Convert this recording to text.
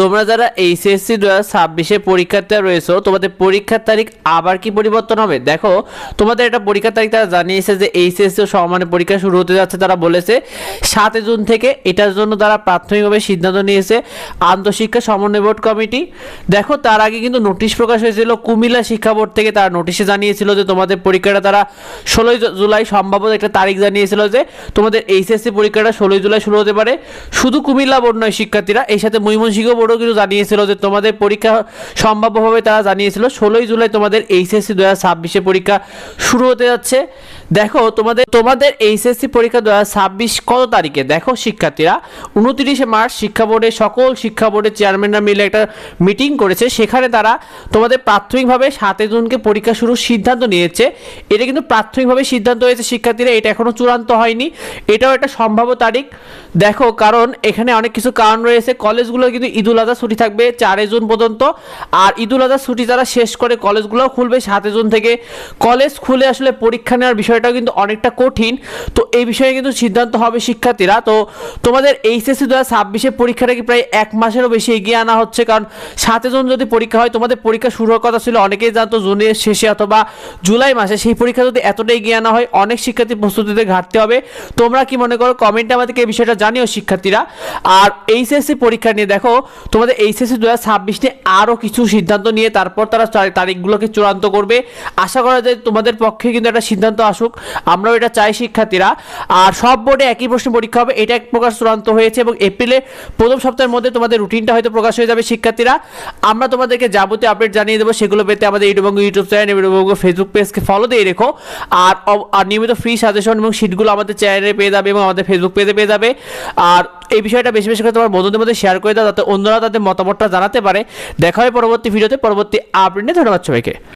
তোমরা যারা এইচএসসি 2026 পরীক্ষার্থী রয়েছো, তোমাদের পরীক্ষার তারিখ আবার কি পরিবর্তন হবে? দেখো, তোমাদের একটা পরীক্ষার তারিখ তারা জানিয়েছে যে এইচএসসি সমমানের পরীক্ষা শুরু হতে যাচ্ছে। তারা বলেছে 7 জুন থেকে। এটার জন্য তারা প্রাথমিকভাবে সিদ্ধান্ত নিয়েছে আন্তঃশিক্ষা সমন্বয় বোর্ড কমিটি। দেখো, তার আগে কিন্তু নোটিশ প্রকাশ হয়েছিল কুমিল্লা শিক্ষা বোর্ড থেকে। তারা নোটিশে জানিয়েছিল যে তোমাদের পরীক্ষাটা তারা 16 জুলাই সম্ভাব্য একটা তারিখ জানিয়েছিল যে তোমাদের এইচএসসি পরীক্ষাটা 16 জুলাই শুরু হতে পারে। শুধু কুমিল্লা বোর্ড নয় শিক্ষার্থীরা, এই সাথে ময়মনসিংহ বোর্ডও কিন্তু জানিয়েছিল যে তোমাদের পরীক্ষা সম্ভাব্যভাবে তারা জানিয়েছিল 16 জুলাই তোমাদের এইচএসসি 2026 পরীক্ষা শুরু হতে যাচ্ছে। দেখো, তোমাদের এইচএসসি পরীক্ষা 2026 কত তারিখে? দেখো শিক্ষার্থীরা, 29 মার্চ শিক্ষা বোর্ডের সকল শিক্ষা বোর্ডের চেয়ারম্যানরা মিলে একটা মিটিং করেছে। সেখানে তারা তোমাদের প্রাথমিকভাবে 7 জুনকে পরীক্ষা শুরুর সিদ্ধান্ত নিয়েছে। এটা কিন্তু প্রাথমিকভাবে সিদ্ধান্ত হয়েছে শিক্ষার্থীরা, এটা এখনো চূড়ান্ত হয়নি। এটাও একটা সম্ভাব্য তারিখ। দেখো, কারণ এখানে অনেক কিছু কারণ রয়েছে। কলেজগুলো কিন্তু ঈদুল আজহা ছুটি থাকবে 4 জুন পর্যন্ত, আর ঈদুল আজহা ছুটি তারা শেষ করে কলেজগুলোও খুলবে 7 জুন থেকে। কলেজ খুলে আসলে পরীক্ষা নেওয়ার বিষয়টাও কিন্তু অনেকটা কঠিন। তো এই বিষয়ে কিন্তু সিদ্ধান্ত হবে শিক্ষার্থীরা। তো তোমাদের এইচএসসি 2026 পরীক্ষাটা কি প্রায় 1 মাসেরও বেশি এগিয়ে আনা হচ্ছে। কারণ 7 জুন যদি পরীক্ষা হয়, তোমাদের পরীক্ষা শুরু হওয়ার কথা ছিল অনেকেই জানতো জুনের শেষে অথবা জুলাই মাসে। সেই পরীক্ষা যদি এতটা এগিয়ে আনা হয়, অনেক শিক্ষার্থী প্রস্তুতিতে ঘাটতে হবে। তোমরা কি মনে করো? কমেন্টে আমাদেরকে এই বিষয়টা জানিও শিক্ষার্থীরা। আর এইচএসসি পরীক্ষা নিয়ে দেখো, তোমাদের এইচএসসি 2026 নিয়ে আরও কিছু সিদ্ধান্ত নিয়ে তারপর তারা তারিখগুলোকে চূড়ান্ত করবে। আশা করা যায় তোমাদের পক্ষে কিন্তু একটা সিদ্ধান্ত আসুক, আমরাও এটা চাই শিক্ষার্থীরা। আর সব বোর্ডে একই প্রশ্ন পরীক্ষা হবে, এটা এক প্রকার চূড়ান্ত হয়েছে এবং এপ্রিলের প্রথম সপ্তাহের মধ্যে তোমাদের রুটিনটা হয়তো প্রকাশ হয়ে যাবে শিক্ষার্থীরা। আমরা তোমাদেরকে যাবতীয় আপডেট জানিয়ে দেবো। সেগুলো পেতে আমাদের ইউটিউব চ্যানেল এবং ফেসবুক পেজকে ফলো দিয়ে রেখো। আর নিয়মিত ফ্রি সাজেশন এবং শিটগুলো আমাদের চ্যানেলে পেয়ে যাবে এবং আমাদের ফেসবুক পেজে পেয়ে যাবে। আর এই বিষয়টা বেশি বেশি করে তোমার বন্ধুদের মধ্যে শেয়ার করে দাও, যাতে অন্যরা তাদের মতামতটা জানাতে পারে। দেখা হয় পরবর্তী ভিডিওতে, পরবর্তী আপডেট নিয়ে। ধন্যবাদ সবাইকে।